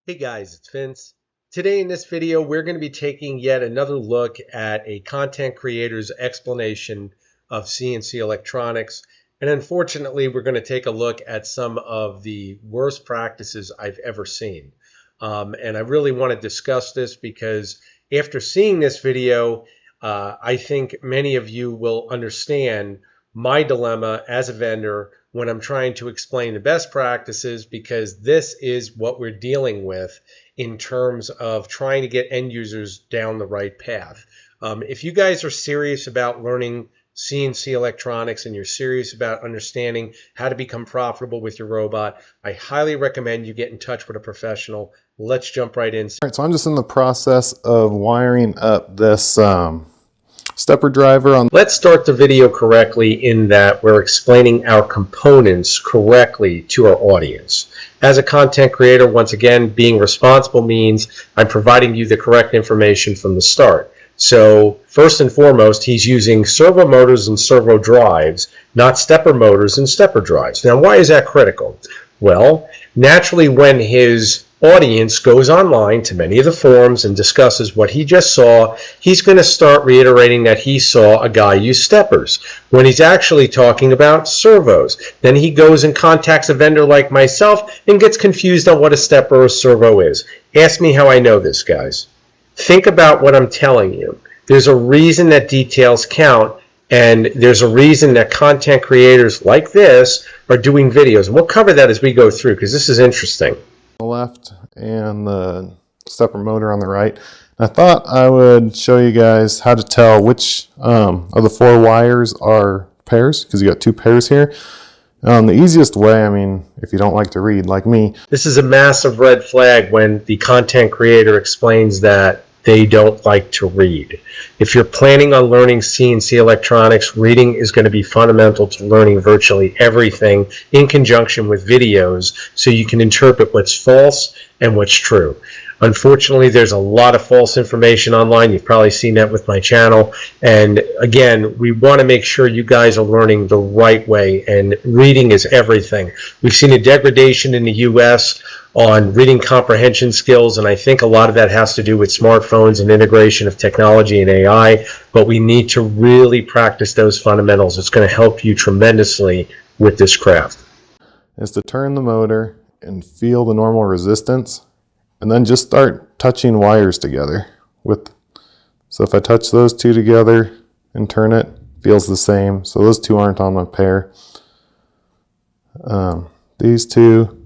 Hey guys, it's Vince. Today in this video, we're going to be taking yet another look at a content creator's explanation of CNC electronics. And unfortunately, we're going to take a look at some of the worst practices I've ever seen. And I really want to discuss this because after seeing this video, I think many of you will understand my dilemma as a vendor when I'm trying to explain the best practices, because this is what we're dealing with in terms of trying to get end users down the right path. If you guys are serious about learning CNC electronics and you're serious about understanding how to become profitable with your robot, I highly recommend you get in touch with a professional. Let's jump right in. All right, so I'm just in the process of wiring up this stepper driver on. Let's start the video correctly in that we're explaining our components correctly to our audience. As a content creator, once again, being responsible means I'm providing you the correct information from the start. So first and foremost, he's using servo motors and servo drives, not stepper motors and stepper drives. Now, why is that critical? Well, naturally, when his audience goes online to many of the forums and discusses what he just saw, he's going to start reiterating that he saw a guy use steppers when he's actually talking about servos. Then he goes and contacts a vendor like myself and gets confused on what a stepper or servo is. Ask me how I know this, guys. Think about what I'm telling you. There's a reason that details count, and there's a reason that content creators like this are doing videos. And we'll cover that as we go through, because this is interesting. The left and the stepper motor on the right. I thought I would show you guys how to tell which of the four wires are pairs, because you got two pairs here. The easiest way, I mean, if you don't like to read like me. This is a massive red flag when the content creator explains that they don't like to read. If you're planning on learning CNC electronics, reading is going to be fundamental to learning virtually everything in conjunction with videos, so you can interpret what's false and what's true. Unfortunately, there's a lot of false information online. You've probably seen that with my channel. And again, we want to make sure you guys are learning the right way, and reading is everything. We've seen a degradation in the US on reading comprehension skills, and I think a lot of that has to do with smartphones and integration of technology and AI, but we need to really practice those fundamentals. It's going to help you tremendously with this craft. Is to turn the motor and feel the normal resistance, and then just start touching wires together. So if I touch those two together and turn it, feels the same. So those two aren't on my pair. These two,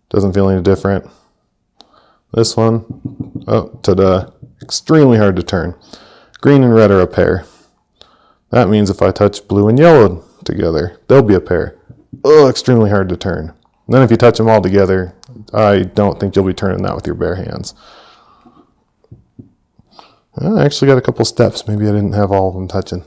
doesn't feel any different. This one, oh, ta-da, extremely hard to turn. Green and red are a pair. That means if I touch blue and yellow together, they'll be a pair. Oh, extremely hard to turn. And then if you touch them all together, I don't think you'll be turning that with your bare hands. I actually got a couple steps. Maybe I didn't have all of them touching.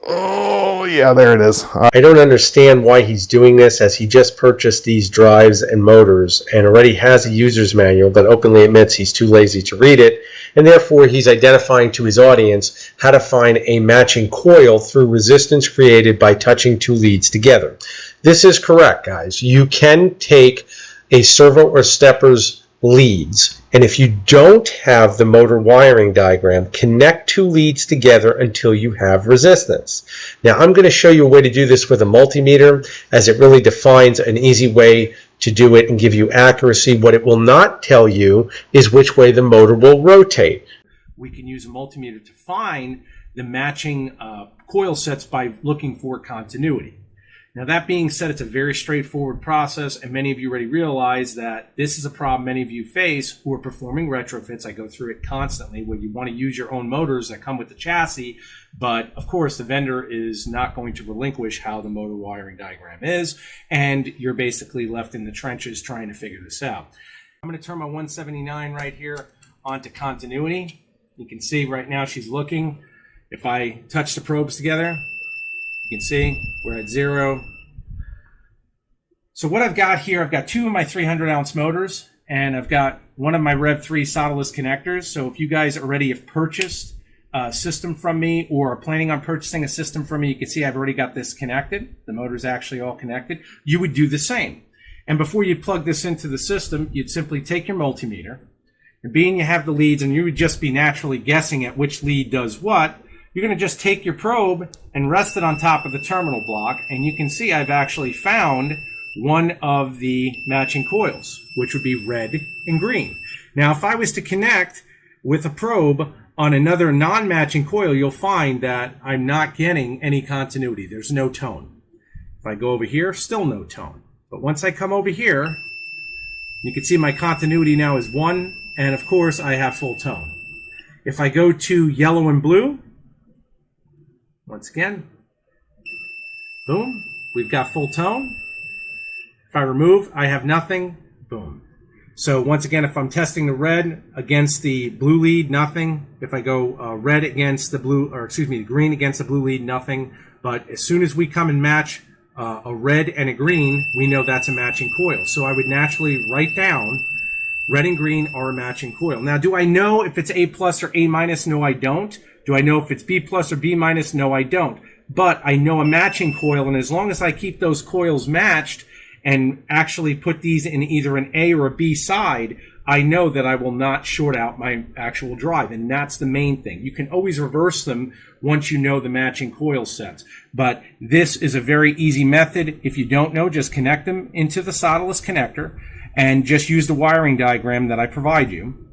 Oh, yeah, there it is. I don't understand why he's doing this, as he just purchased these drives and motors and already has a user's manual that openly admits he's too lazy to read it, and therefore he's identifying to his audience how to find a matching coil through resistance created by touching two leads together. This is correct, guys. You can take a servo or stepper's leads, and if you don't have the motor wiring diagram, connect two leads together until you have resistance. Now, I'm going to show you a way to do this with a multimeter, as it really defines an easy way to do it and give you accuracy. What it will not tell you is which way the motor will rotate. We can use a multimeter to find the matching coil sets by looking for continuity. Now, that being said, it's a very straightforward process, and many of you already realize that this is a problem many of you face who are performing retrofits. I go through it constantly, where you want to use your own motors that come with the chassis, but of course the vendor is not going to relinquish how the motor wiring diagram is, and you're basically left in the trenches trying to figure this out. I'm going to turn my 179 right here onto continuity. You can see right now she's looking. If I touch the probes together, you can see we're at 0. So what I've got here, I've got two of my 300-ounce motors, and I've got one of my Rev 3 solderless connectors. So if you guys already have purchased a system from me or are planning on purchasing a system from me, you can see I've already got this connected. The motor's actually all connected. You would do the same. And before you plug this into the system, you'd simply take your multimeter, and being you have the leads and you would just be naturally guessing at which lead does what, you're going to just take your probe and rest it on top of the terminal block, and you can see I've actually found one of the matching coils, which would be red and green. Now, if I was to connect with a probe on another non-matching coil, you'll find that I'm not getting any continuity. There's no tone. If I go over here, still no tone. But once I come over here, you can see my continuity now is 1, and of course I have full tone. If I go to yellow and blue, once again, boom, we've got full tone. If I remove, I have nothing, boom. So once again, if I'm testing the red against the blue lead, nothing. If I go red against the blue, or excuse me, the green against the blue lead, nothing. But as soon as we come and match a red and a green, we know that's a matching coil. So I would naturally write down red and green are a matching coil. Now, do I know if it's A plus or A minus? No, I don't. Do I know if it's B plus or B minus? No, I don't. But I know a matching coil, and as long as I keep those coils matched and actually put these in either an A or a B side, I know that I will not short out my actual drive, and that's the main thing. You can always reverse them once you know the matching coil sets, but this is a very easy method. If you don't know, just connect them into the solderless connector and just use the wiring diagram that I provide you.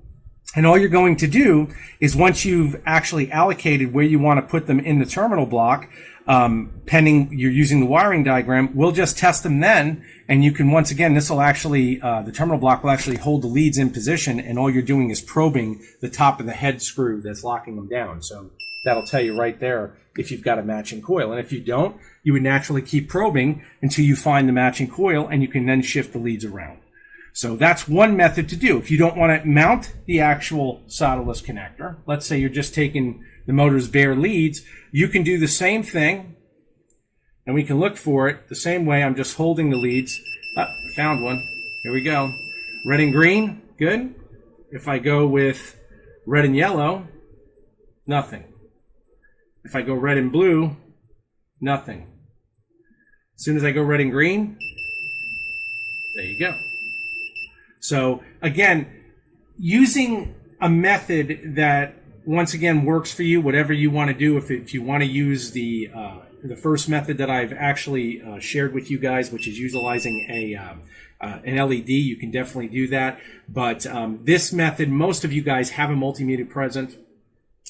And all you're going to do is, once you've actually allocated where you want to put them in the terminal block, pending you're using the wiring diagram, we'll just test them then. And you can, once again, this will actually, the terminal block will actually hold the leads in position, and all you're doing is probing the top of the head screw that's locking them down. So that'll tell you right there if you've got a matching coil. And if you don't, you would naturally keep probing until you find the matching coil, and you can then shift the leads around. So that's one method to do. If you don't want to mount the actual solderless connector, let's say you're just taking the motor's bare leads, you can do the same thing, and we can look for it the same way. I'm just holding the leads. I found one. Here we go. Red and green, good. If I go with red and yellow, nothing. If I go red and blue, nothing. As soon as I go red and green, there you go. So again, using a method that, once again, works for you, whatever you want to do. If you want to use the first method that I've actually shared with you guys, which is utilizing an LED, you can definitely do that. But this method, most of you guys have a multimeter present.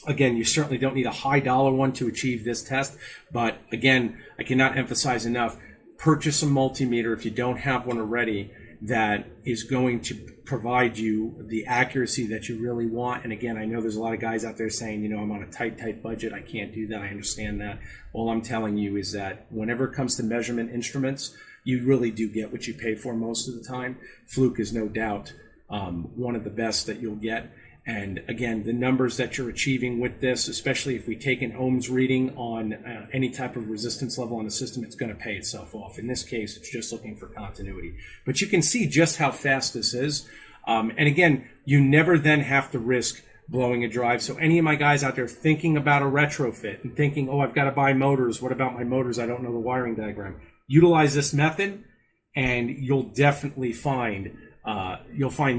Again, you certainly don't need a high dollar one to achieve this test. But again, I cannot emphasize enough, purchase a multimeter if you don't have one already, that is going to provide you the accuracy that you really want. And again, I know there's a lot of guys out there saying, you know, I'm on a tight budget, I can't do that. I understand that. All I'm telling you is that whenever it comes to measurement instruments, you really do get what you pay for most of the time. Fluke is no doubt one of the best that you'll get. And again, the numbers that you're achieving with this, especially if we take an ohms reading on any type of resistance level on the system, it's going to pay itself off. In this case, it's just looking for continuity. But you can see just how fast this is. And again, you never then have to risk blowing a drive. So any of my guys out there thinking about a retrofit and thinking, oh, I've got to buy motors. What about my motors? I don't know the wiring diagram. Utilize this method, and you'll definitely find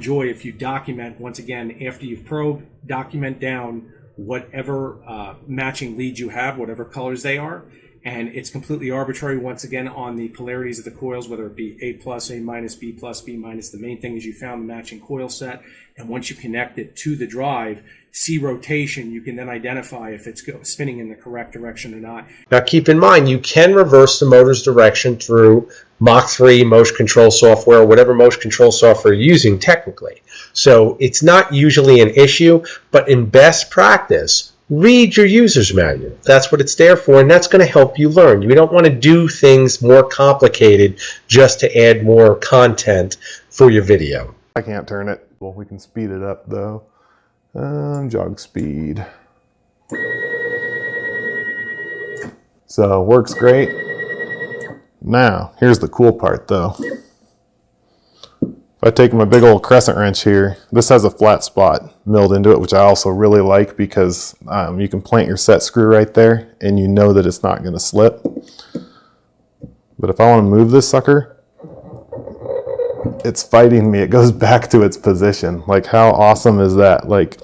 joy if you document, once again, after you've probed, document down whatever matching leads you have, whatever colors they are. And it's completely arbitrary, once again, on the polarities of the coils, whether it be A plus, A minus, B plus, B minus. The main thing is you found the matching coil set. And once you connect it to the drive, see rotation, you can then identify if it's spinning in the correct direction or not. Now keep in mind, you can reverse the motor's direction through Mach 3 motion control software, whatever motion control software you're using technically. So it's not usually an issue, but in best practice, read your user's manual. That's what it's there for, and that's going to help you learn. You don't want to do things more complicated just to add more content for your video. I can't turn it. Well, we can speed it up though. Jog speed. So works great. Now, here's the cool part though. If I take my big old crescent wrench here, this has a flat spot milled into it, which I also really like because you can plant your set screw right there and you know that it's not going to slip. But if I want to move this sucker, it's fighting me. It goes back to its position. Like, how awesome is that? Like,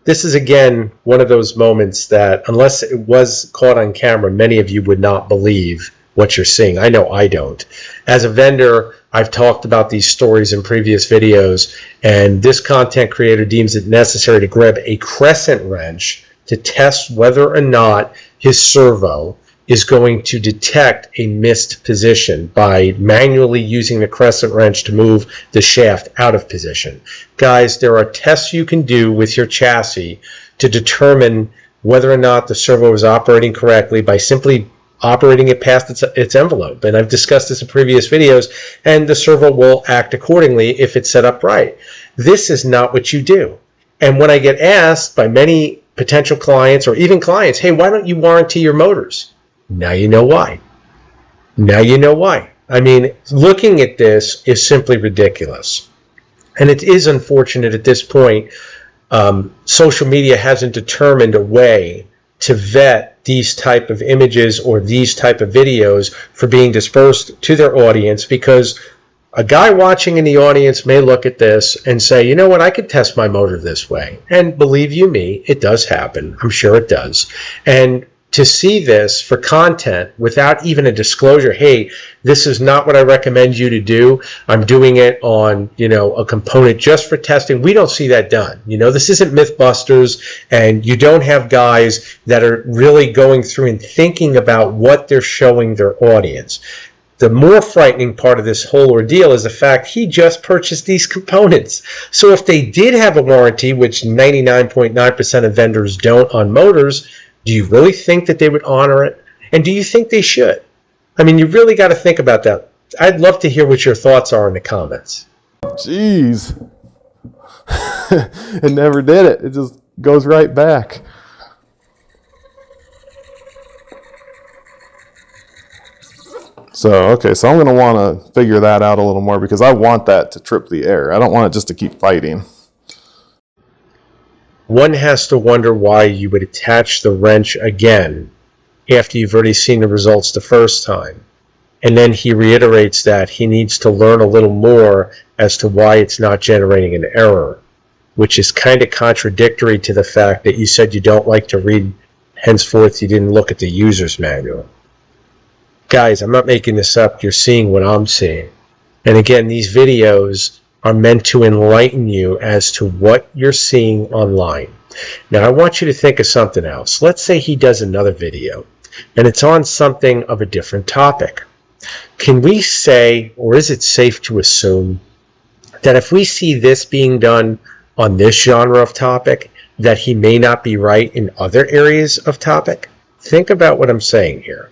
this is, again, one of those moments that, unless it was caught on camera, many of you would not believe what you're seeing. I know I don't. As a vendor, I've talked about these stories in previous videos, and this content creator deems it necessary to grab a crescent wrench to test whether or not his servo is going to detect a missed position by manually using the crescent wrench to move the shaft out of position. Guys, there are tests you can do with your chassis to determine whether or not the servo is operating correctly by simply operating it past its envelope. And I've discussed this in previous videos, and the servo will act accordingly if it's set up right. This is not what you do. And when I get asked by many potential clients or even clients, hey, why don't you warranty your motors? Now you know why. Now you know why. I mean, looking at this is simply ridiculous. And it is unfortunate at this point, social media hasn't determined a way to vet these type of images or these type of videos for being dispersed to their audience, because a guy watching in the audience may look at this and say, you know what, I could test my motor this way. And believe you me, it does happen. I'm sure it does. And to see this for content without even a disclosure, hey, this is not what I recommend you to do. I'm doing it on, a component just for testing. We don't see that done. This isn't Mythbusters, and you don't have guys that are really going through and thinking about what they're showing their audience. The more frightening part of this whole ordeal is the fact he just purchased these components. So if they did have a warranty, which 99.9% of vendors don't on motors, do you really think that they would honor it? And do you think they should? I mean, you really got to think about that. I'd love to hear what your thoughts are in the comments. jeez. It never did it. It just goes right back. So I'm going to want to figure that out a little more, because I want that to trip the air. I don't want it just to keep fighting. One has to wonder why you would attach the wrench again after you've already seen the results the first time. And then he reiterates that he needs to learn a little more as to why it's not generating an error, which is kind of contradictory to the fact that you said you don't like to read, henceforth you didn't look at the user's manual. Guys, I'm not making this up. You're seeing what I'm seeing. And again, these videos are meant to enlighten you as to what you're seeing online. Now, I want you to think of something else. Let's say he does another video, and it's on something of a different topic. Can we say, or is it safe to assume, that if we see this being done on this genre of topic, that he may not be right in other areas of topic? Think about what I'm saying here.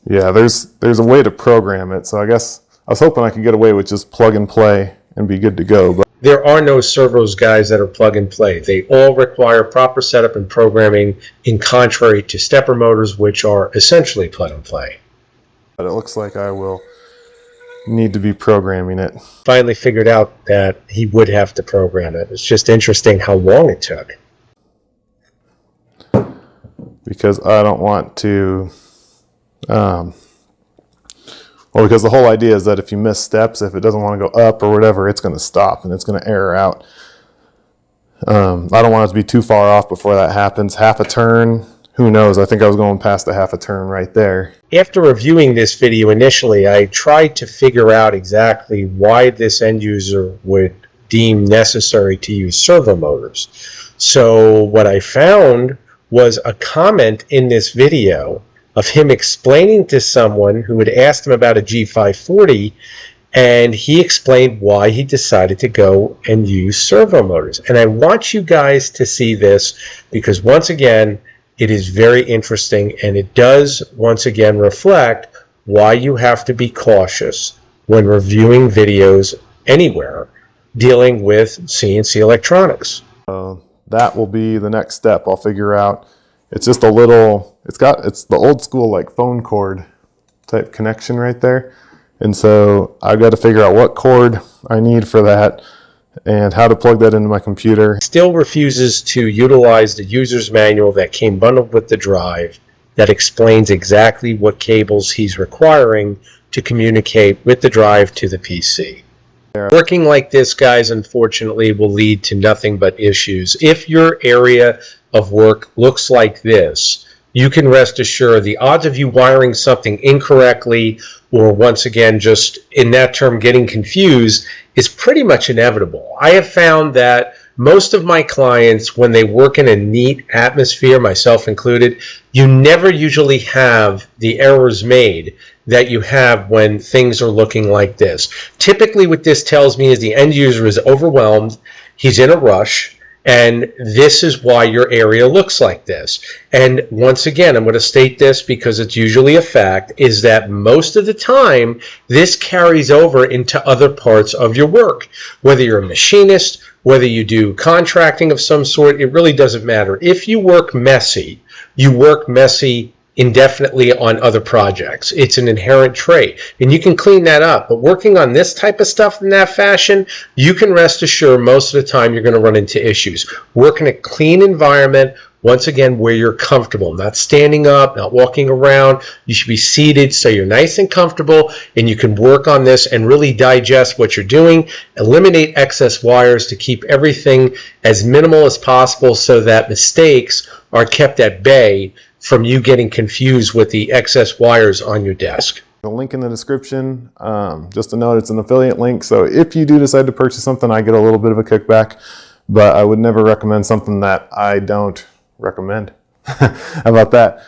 Yeah, there's a way to program it. So I guess I was hoping I could get away with just plug and play and be good to go. But there are no servos, guys, that are plug and play. They all require proper setup and programming, in contrary to stepper motors, which are essentially plug and play. it looks like I will need to be programming it. Finally figured out that he would have to program it. It's just interesting how long it took. Because I don't want to... because the whole idea is that if you miss steps, if it doesn't want to go up or whatever, it's going to stop and it's going to error out. I don't want it to be too far off before that happens. Half a turn, who knows? I think I was going past the half a turn right there. After reviewing this video initially, I tried to figure out exactly why this end user would deem necessary to use servo motors. So what I found was a comment in this video of him explaining to someone who had asked him about a G540, and he explained why he decided to go and use servo motors. And I want you guys to see this, because once again, it is very interesting, and it does once again reflect why you have to be cautious when reviewing videos anywhere dealing with CNC electronics. That will be the next step. I'll figure out. It's just a little, it's the old school like phone cord type connection right there. And so I've got to figure out what cord I need for that and how to plug that into my computer. Still refuses to utilize the user's manual that came bundled with the drive that explains exactly what cables he's requiring to communicate with the drive to the PC. Working like this, guys, unfortunately, will lead to nothing but issues. If your area of work looks like this, you can rest assured the odds of you wiring something incorrectly, or once again, just in that term, getting confused, is pretty much inevitable. I have found that most of my clients, when they work in a neat atmosphere, myself included, you never usually have the errors made that you have when things are looking like this. Typically what this tells me is the end user is overwhelmed, he's in a rush, and this is why your area looks like this. And once again, I'm going to state this because it's usually a fact, is that most of the time this carries over into other parts of your work. Whether you're a machinist, whether you do contracting of some sort, it really doesn't matter. If you work messy, you work messy indefinitely on other projects. It's an inherent trait, and you can clean that up. But working on this type of stuff in that fashion, you can rest assured most of the time you're going to run into issues. Work in a clean environment, once again, where you're comfortable, not standing up, not walking around. You should be seated so you're nice and comfortable, and you can work on this and really digest what you're doing, eliminate excess wires to keep everything as minimal as possible so that mistakes are kept at bay from you getting confused with the excess wires on your desk. The link in the description, just a note, it's an affiliate link, so if you do decide to purchase something, I get a little bit of a kickback, but I would never recommend something that I don't recommend. How about that?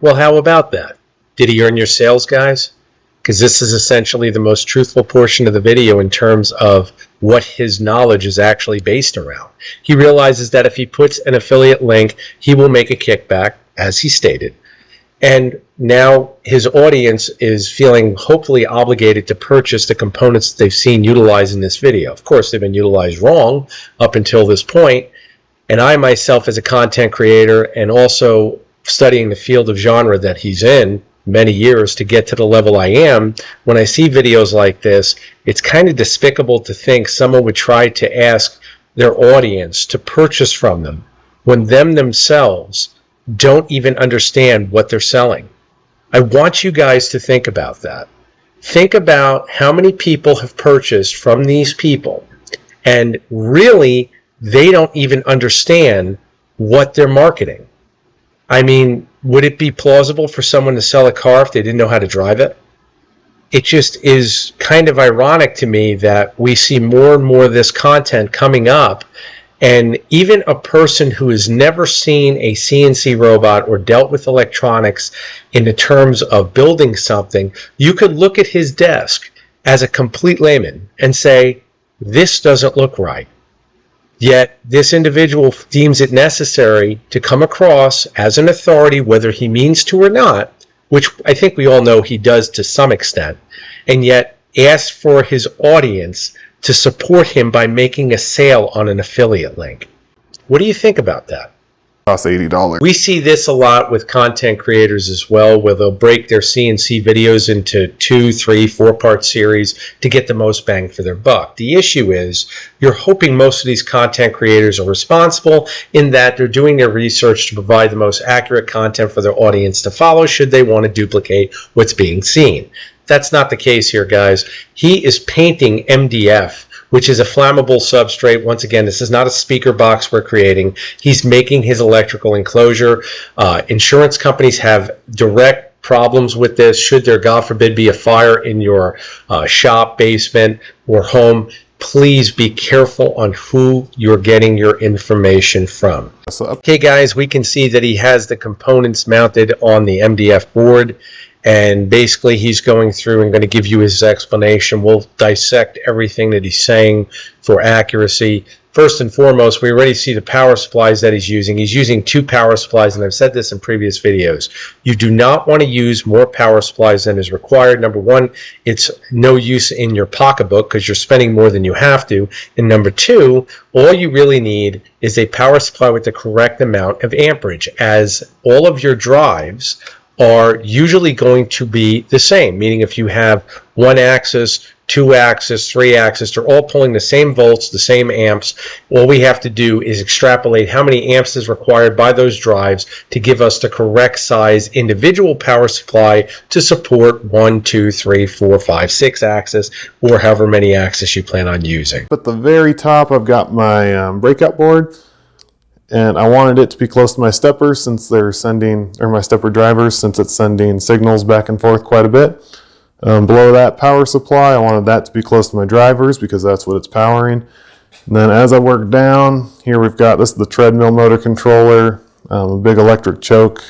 Well, how about that? Did he earn your sales, guys? Because this is essentially the most truthful portion of the video in terms of what his knowledge is actually based around. He realizes that if he puts an affiliate link, he will make a kickback, as he stated. And now his audience is feeling hopefully obligated to purchase the components that they've seen utilized in this video. Of course, they've been utilized wrong up until this point. And I myself, as a content creator and also studying the field of genre that he's in many years to get to the level I am, when I see videos like this, it's kind of despicable to think someone would try to ask their audience to purchase from them when them themselves don't even understand what they're selling. I want you guys to think about that. Think about how many people have purchased from these people, and really they don't even understand what they're marketing. I mean, would it be plausible for someone to sell a car if they didn't know how to drive it? It just is kind of ironic to me that we see more and more of this content coming up. And even a person who has never seen a CNC robot or dealt with electronics in the terms of building something, you could look at his desk as a complete layman and say, this doesn't look right. Yet this individual deems it necessary to come across as an authority, whether he means to or not, which I think we all know he does to some extent, and yet asks for his audience to support him by making a sale on an affiliate link. What do you think about that? Costs $80. We see this a lot with content creators as well, where they'll break their CNC videos into 2, 3, 4-part series to get the most bang for their buck. The issue is you're hoping most of these content creators are responsible in that they're doing their research to provide the most accurate content for their audience to follow should they want to duplicate what's being seen. That's not the case here, guys. He is painting MDF, which is a flammable substrate. Once again, this is not a speaker box we're creating. He's making his electrical enclosure. Insurance companies have direct problems with this. Should there, God forbid, be a fire in your shop, basement, or home, please be careful on who you're getting your information from. Okay, guys, we can see that he has the components mounted on the MDF board. And basically he's going through and going to give you his explanation. We'll dissect everything that he's saying for accuracy. First and foremost, we already see the power supplies that he's using. He's using 2 power supplies, and I've said this in previous videos. You do not want to use more power supplies than is required. Number one, it's no use in your pocketbook because you're spending more than you have to. And number two, all you really need is a power supply with the correct amount of amperage, as all of your drives are usually going to be the same, meaning if you have 1 axis 2-axis, 3-axis, they're all pulling the same volts, the same amps. All we have to do is extrapolate how many amps is required by those drives to give us the correct size individual power supply to support 1, 2, 3, 4, 5, 6 axis, or however many axis you plan on using. At the very top, I've got my breakout board, and I wanted it to be close to my stepper since they're sending, or my stepper drivers, since it's sending signals back and forth quite a bit. Below that power supply, I wanted that to be close to my drivers because that's what it's powering. And then as I work down, here we've got, this is the treadmill motor controller, a big electric choke.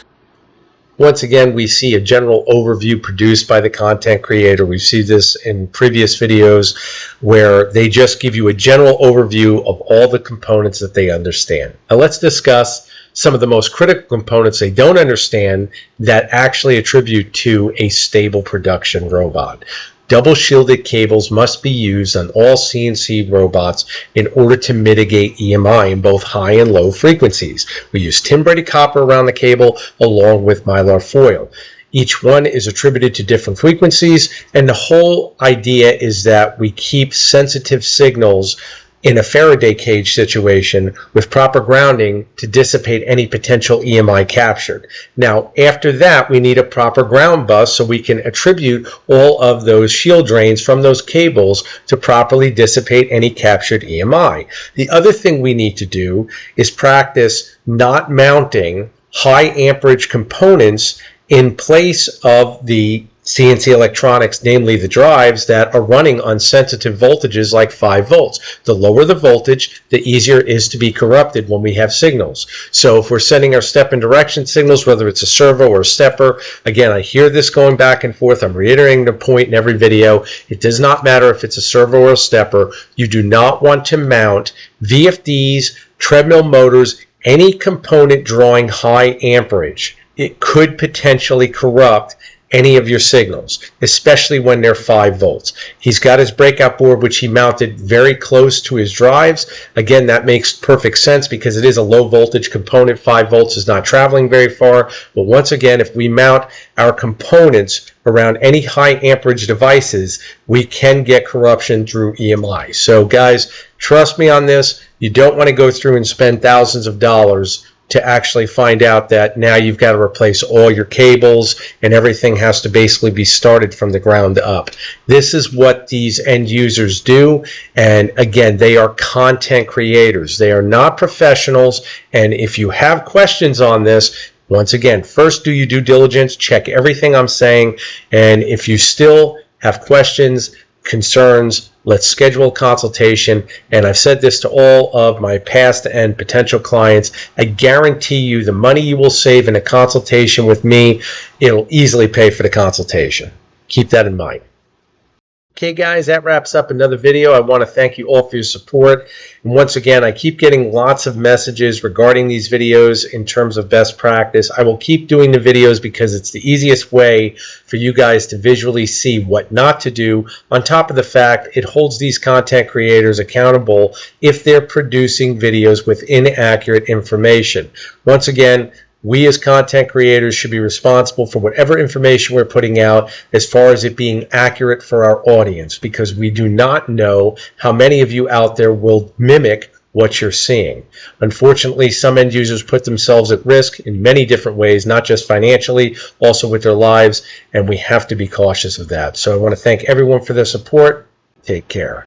Once again, we see a general overview produced by the content creator. We've seen this in previous videos where they just give you a general overview of all the components that they understand. Now let's discuss some of the most critical components they don't understand that actually attribute to a stable production robot. Double shielded cables must be used on all CNC robots in order to mitigate EMI in both high and low frequencies. We use tin-braided copper around the cable along with mylar foil. Each one is attributed to different frequencies, and the whole idea is that we keep sensitive signals in a Faraday cage situation with proper grounding to dissipate any potential EMI captured. Now, after that, we need a proper ground bus so we can attribute all of those shield drains from those cables to properly dissipate any captured EMI. The other thing we need to do is practice not mounting high amperage components in place of the CNC electronics, namely the drives that are running on sensitive voltages like 5 volts. The lower the voltage, the easier it is to be corrupted when we have signals. So if we're sending our step and direction signals, whether it's a servo or a stepper, again, I hear this going back and forth. I'm reiterating the point in every video. It does not matter if it's a servo or a stepper. You do not want to mount VFDs, treadmill motors, any component drawing high amperage. It could potentially corrupt any of your signals, especially when they're 5 volts. He's got his breakout board, which he mounted very close to his drives. Again, that makes perfect sense because it is a low voltage component. 5 volts is not traveling very far. But once again, if we mount our components around any high amperage devices, we can get corruption through EMI. So guys, trust me on this. You don't want to go through and spend thousands of dollars to actually find out that now you've got to replace all your cables and everything has to basically be started from the ground up. This is what these end users do, and again, they are content creators. They are not professionals, and if you have questions on this, once again, first do your due diligence, check everything I'm saying, and if you still have questions, concerns, let's schedule a consultation. And I've said this to all of my past and potential clients. I guarantee you the money you will save in a consultation with me, it'll easily pay for the consultation. Keep that in mind. Okay guys, that wraps up another video. I want to thank you all for your support. And once again, I keep getting lots of messages regarding these videos in terms of best practice. I will keep doing the videos because it's the easiest way for you guys to visually see what not to do. On top of the fact, it holds these content creators accountable if they're producing videos with inaccurate information. Once again, we as content creators should be responsible for whatever information we're putting out as far as it being accurate for our audience, because we do not know how many of you out there will mimic what you're seeing. Unfortunately, some end users put themselves at risk in many different ways, not just financially, also with their lives, and we have to be cautious of that. So I want to thank everyone for their support. Take care.